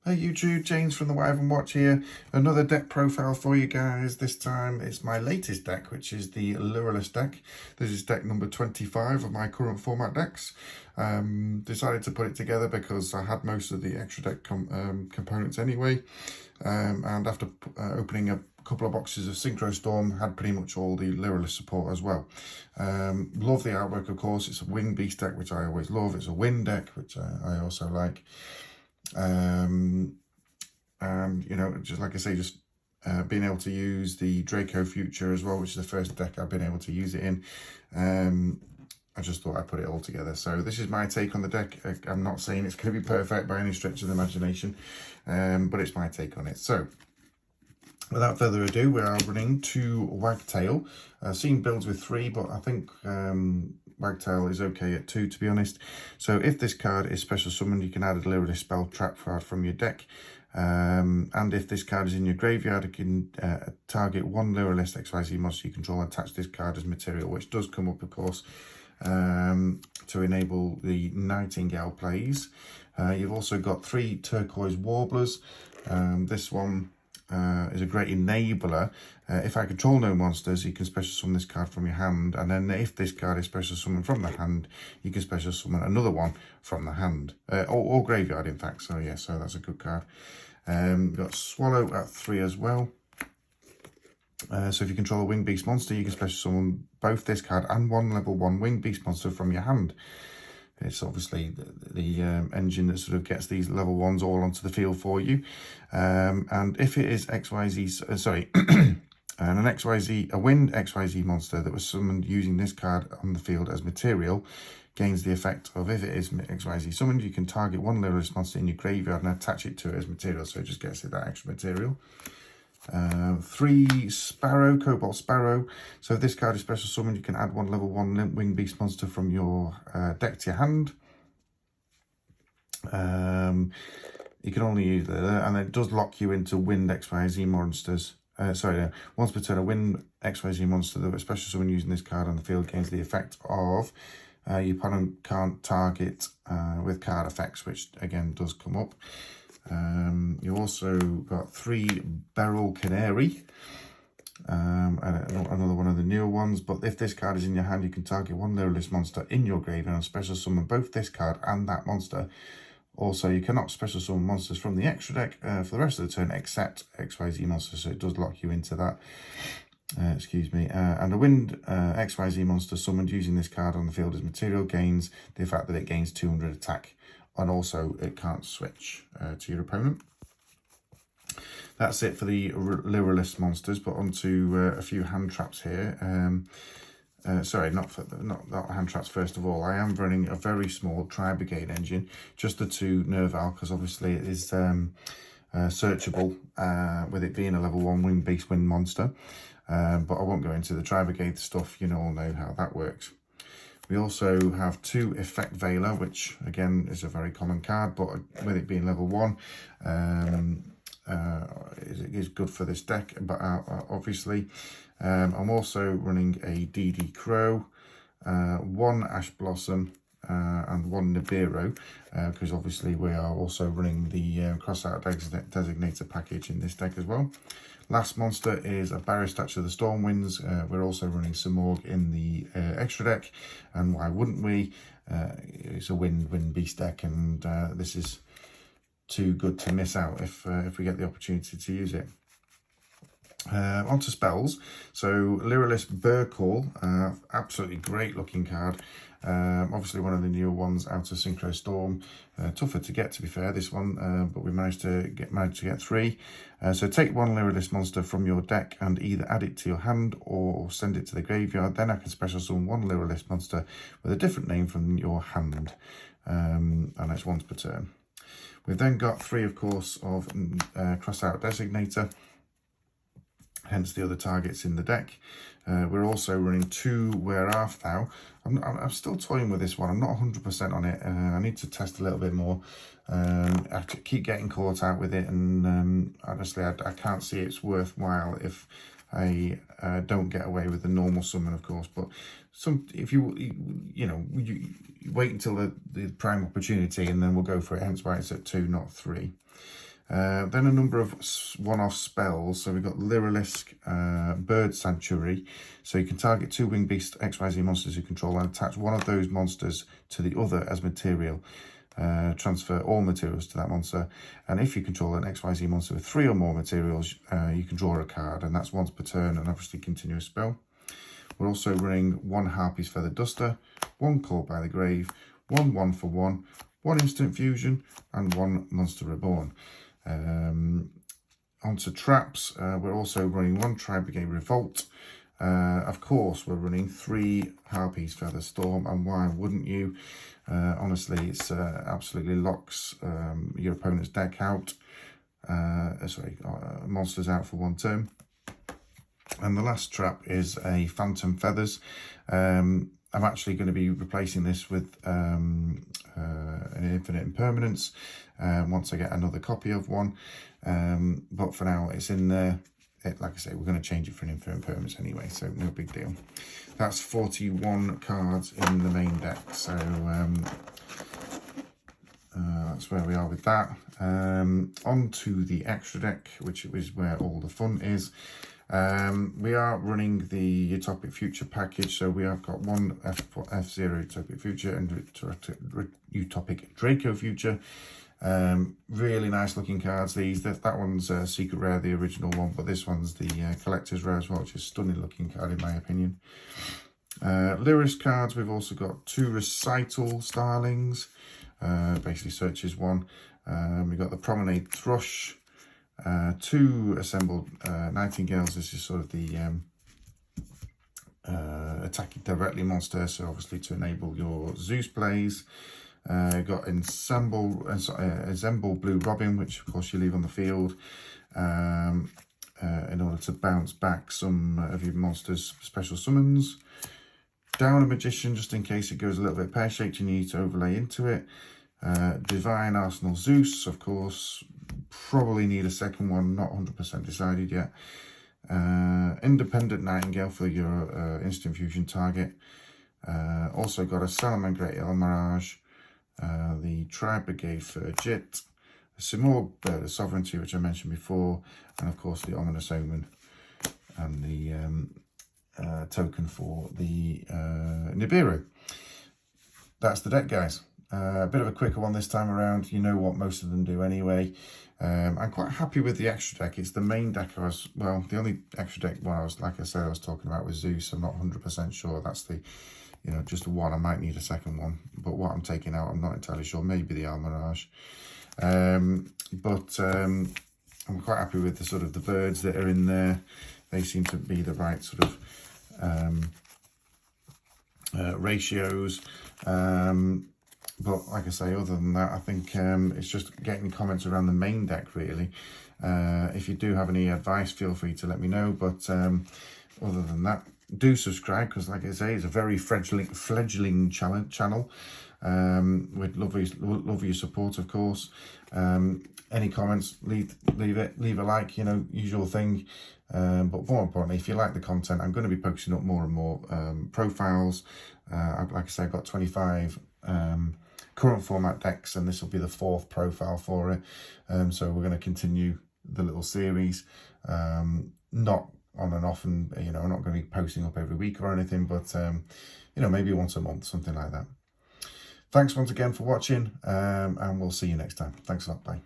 Hey YouTube, James from the Wyvern Watch here. Another deck profile for you guys. This time it's my latest deck, which is the Lyrilusc deck. This is deck number 25 of my current format decks. Decided to put it together because I had most of the extra deck components anyway. And after opening a couple of boxes of Synchro Storm, had pretty much all the Lyrilusc support as well. Love the artwork, of course. It's a Wing Beast deck, which I always love. It's a Wind deck, which I also like. And you know, just like I say, just being able to use the Draco Future as well, which is the first deck I've been able to use it in. I just thought I'd put it all together. So this is my take on the deck. I'm not saying it's going to be perfect by any stretch of the imagination, but it's my take on it. So without further ado, we are running 2 Wagtail. I've seen builds with 3, but I think Wagtail is okay at 2, to be honest. So if this card is special summoned, you can add a Lyrilusc spell trap card from your deck. And if this card is in your graveyard, you can target 1 Lyrilusc XYZ monster you control and attach this card as material, which does come up, of course, to enable the Nightingale plays. You've also got 3 Turquoise Warblers. This one is a great enabler. If I control no monsters, you can special summon this card from your hand, and then if this card is special summoned from the hand, you can special summon another one from the hand, or graveyard, in fact. So yeah, so that's a good card. We've got Swallow at 3 as well. So if you control a Wing Beast monster, you can special summon both this card and 1 level 1 Wing Beast monster from your hand. It's obviously the engine that sort of gets these level 1s all onto the field for you. And if it is XYZ, and an XYZ, a Wind XYZ monster that was summoned using this card on the field as material, gains the effect of, if it is XYZ summoned, you can target 1 Lyrilusc monster in your graveyard and attach it to it as material. So it just gets it that extra material. 3 Sparrow, Cobalt Sparrow. So if this card is special summoned, you can add 1 level 1 Wing Beast monster from your deck to your hand. You can only use that, and it does lock you into Wind XYZ monsters. Once per turn, a Wind XYZ monster that was special summoned using this card on the field gains the effect of your opponent can't target with card effects, which again does come up. You also got 3 Beryl Canary, another one of the newer ones. But if this card is in your hand, you can target 1 Lyrilusc monster in your graveyard and special summon both this card and that monster. Also, you cannot special summon monsters from the extra deck for the rest of the turn except XYZ monsters, so it does lock you into that. And a Wind XYZ monster summoned using this card on the field as material gains the effect that it gains 200 attack. And also it can't switch to your opponent. That's it for the Lyrilusc monsters, but onto a few hand traps here. Sorry, not hand traps first of all. I am running a very small Tri-Brigade engine, just the 2 Nerval, because obviously it is searchable with it being a level 1 Wing Beast Wind monster. But I won't go into the Tri-Brigade stuff, you all know how that works. We also have 2 Effect Veiler, which again is a very common card, but with it being level 1, it is good for this deck. But obviously, I'm also running a DD Crow, 1 Ash Blossom, and 1 Nibiru, because obviously we are also running the Crossout Designator package in this deck as well. Last monster is a Barrier Statue of the Stormwinds. We're also running Simorg in the extra deck, and why wouldn't we? It's a Wind Beast deck, and this is too good to miss out if we get the opportunity to use it. Onto spells. So Lyrilusc Burkle, absolutely great looking card. Obviously one of the newer ones out of Synchro Storm. Tougher to get, to be fair, this one, but we managed to get 3. So take 1 Lyrilusc monster from your deck and either add it to your hand or send it to the graveyard. Then I can special summon 1 Lyrilusc monster with a different name from your hand, and it's once per turn. We've then got 3, of course, of Crossout Designator, hence the other targets in the deck. We're also running 2 Where Art Thou. I'm still toying with this one. I'm not 100% on it. I need to test a little bit more. I keep getting caught out with it, and honestly, I can't see it's worthwhile if I don't get away with the normal summon, of course. But if you wait until the prime opportunity, and then we'll go for it. Hence why it's at 2, not 3. Then a number of one-off spells. So we've got Lyrilusc, Bird Sanctuary. So you can target 2 winged beast XYZ monsters you control and attach one of those monsters to the other as material. Transfer all materials to that monster, and if you control an XYZ monster with 3 or more materials, you can draw a card, and that's once per turn, and obviously continuous spell. We're also running 1 Harpy's Feather Duster, 1 Caught by the Grave, 1 1-for-1, 1 Instant Fusion, and 1 Monster Reborn. Onto traps, we're also running 1 Tri-Brigade Revolt. Of course, we're running 3 Harpy's Feather Storm, and why wouldn't you? Honestly, it's absolutely locks your opponent's deck out. Monsters out for 1 turn. And the last trap is a Phantom Feathers. I'm actually going to be replacing this with an Infinite Impermanence once I get another copy of one. But for now, it's in there. Like I say, we're going to change it for an Infinite Impermanence anyway, so no big deal. That's 41 cards in the main deck, so that's where we are with that. On to the extra deck, which is where all the fun is. We are running the Utopic Future package, so we have got 1 F0 Utopic Future and Utopic Draco Future. Really nice looking cards these. That one's secret rare, the original one, but this one's the collector's rare as well, which is a stunning looking card in my opinion. Lyrilusc cards, we've also got 2 Recital Starlings, basically searches 1. We've got the Promenade Thrush, 2 Assembled Nightingales. This is sort of the attacking directly monster, so obviously to enable your Zeus plays. Got Assemble Blue Robin, which of course you leave on the field in order to bounce back some of your monsters' special summons. Down a Magician, just in case it goes a little bit pear-shaped, you need to overlay into it. Divine Arsenal Zeus, of course, probably need a second one, not 100% decided yet. Independent Nightingale for your Instant Fusion target. Also got a Salamangreat El Mirage, the Tri-Brigade Furgit, a Simorgh Bird of Sovereignty, which I mentioned before, and of course the Ominous Omen, and the token for the Nibiru. That's the deck, guys. A bit of a quicker one this time around. You know what most of them do anyway. I'm quite happy with the extra deck. It's the main deck the only extra deck one I was talking about was Zeus. I'm not 100% sure. That's the, just the one. I might need a second one. But what I'm taking out, I'm not entirely sure. Maybe the Almirage. I'm quite happy with the sort of the birds that are in there. They seem to be the right sort of ratios. But like I say, other than that, I think it's just getting comments around the main deck, really. If you do have any advice, feel free to let me know. But other than that, do subscribe, because like I say, it's a very fledgling channel. We'd love your support, of course. Any comments, leave a like, usual thing. But more importantly, if you like the content, I'm going to be posting up more and more profiles. Like I say, I've got 25 current format decks, and this will be the 4th profile for it. So we're going to continue the little series, not on and off, and I'm not going to be posting up every week or anything, but maybe once a month, something like that. Thanks once again for watching, and we'll see you next time. Thanks a lot. Bye.